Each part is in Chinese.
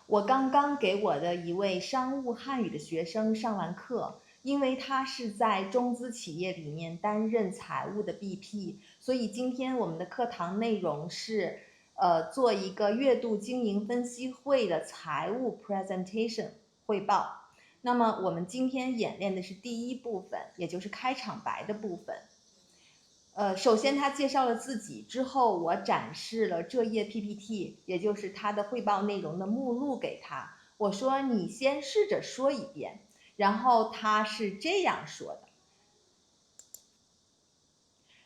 我刚刚给我的一位商务汉语的学生上完课，因为他是在中资企业里面担任财务的 BP，所以今天我们的课堂内容是，做一个月度经营分析会的财务 presentation 汇报。那么我们今天演练的是第一部分，也就是开场白的部分。首先他介绍了自己之后，我展示了这页 PPT， 也就是他的汇报内容的目录给他。我说你先试着说一遍，然后他是这样说的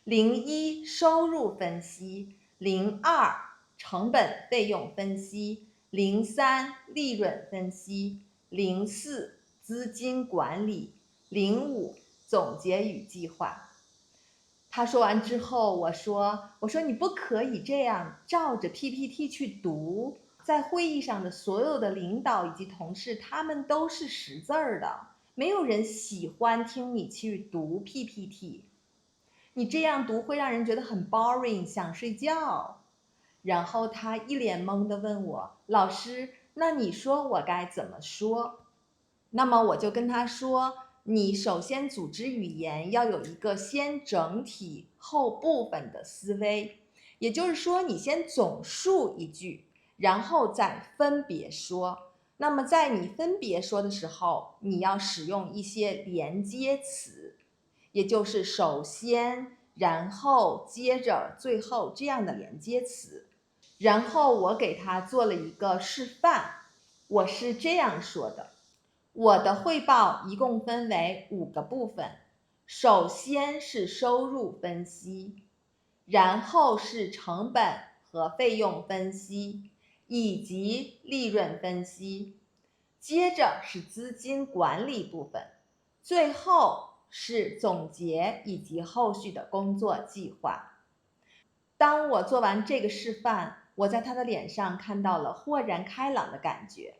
：01收入分析，02成本费用分析，03利润分析，04资金管理，05总结与计划。他说完之后，我说你不可以这样照着 PPT 去读，在会议上的所有的领导以及同事，他们都是识字儿的，没有人喜欢听你去读 PPT，你这样读会让人觉得很 boring， 想睡觉。然后他一脸懵地问我，老师，那你说我该怎么说？那么我就跟他说，你首先组织语言要有一个先整体后部分的思维，也就是说你先总述一句，然后再分别说。那么在你分别说的时候，你要使用一些连接词，也就是首先，然后，接着，最后这样的连接词。然后我给他做了一个示范，我是这样说的。我的汇报一共分为5个部分，首先是收入分析，然后是成本和费用分析，以及利润分析，接着是资金管理部分，最后是总结以及后续的工作计划。当我做完这个示范，我在他的脸上看到了豁然开朗的感觉。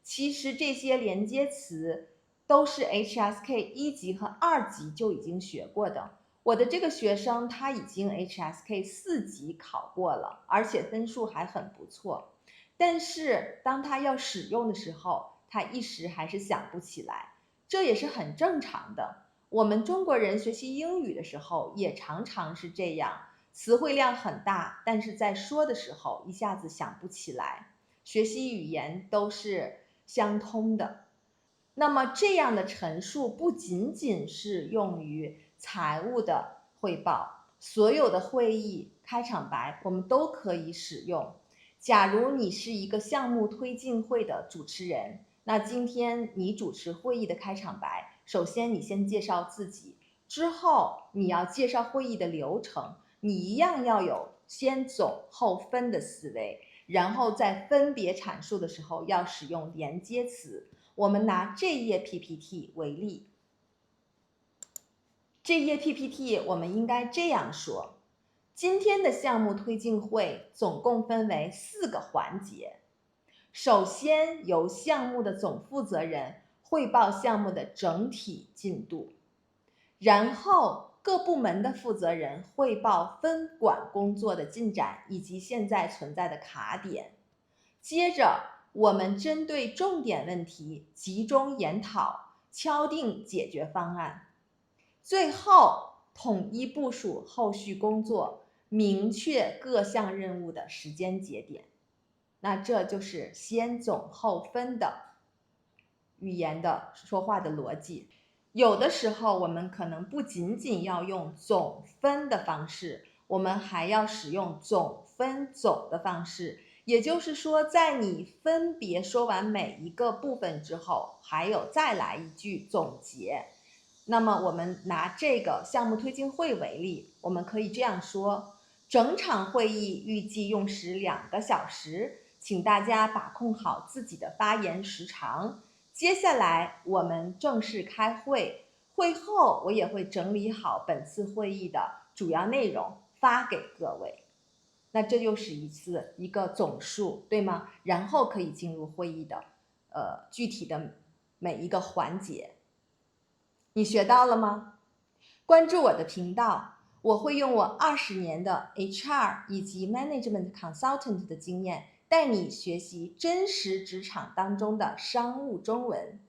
其实这些连接词都是 HSK 1级和2级就已经学过的。我的这个学生他已经 HSK 4级考过了，而且分数还很不错。但是当他要使用的时候，他一时还是想不起来，这也是很正常的。我们中国人学习英语的时候也常常是这样，词汇量很大，但是在说的时候一下子想不起来。学习语言都是相通的。那么这样的陈述不仅仅是用于财务的汇报，所有的会议开场白我们都可以使用。假如你是一个项目推进会的主持人，那今天你主持会议的开场白，首先你先介绍自己，之后你要介绍会议的流程，你一样要有先总后分的思维，然后在分别阐述的时候要使用连接词。我们拿这页 PPT 为例，这页 PPT 我们应该这样说：今天的项目推进会总共分为4个环节。首先由项目的总负责人汇报项目的整体进度，然后各部门的负责人汇报分管工作的进展以及现在存在的卡点。接着我们针对重点问题集中研讨，敲定解决方案。最后统一部署后续工作，明确各项任务的时间节点。那这就是先总后分的语言的说话的逻辑。有的时候我们可能不仅仅要用总分的方式，我们还要使用总分总的方式。也就是说，在你分别说完每一个部分之后，还有再来一句总结。那么我们拿这个项目推进会为例，我们可以这样说：整场会议预计用时2个小时，请大家把控好自己的发言时长。接下来我们正式开会，会后我也会整理好本次会议的主要内容发给各位。那这就是一个总述，对吗？然后可以进入会议的具体的每一个环节。你学到了吗？关注我的频道，我会用我20年的 HR 以及 Management Consultant 的经验，带你学习真实职场当中的商务中文。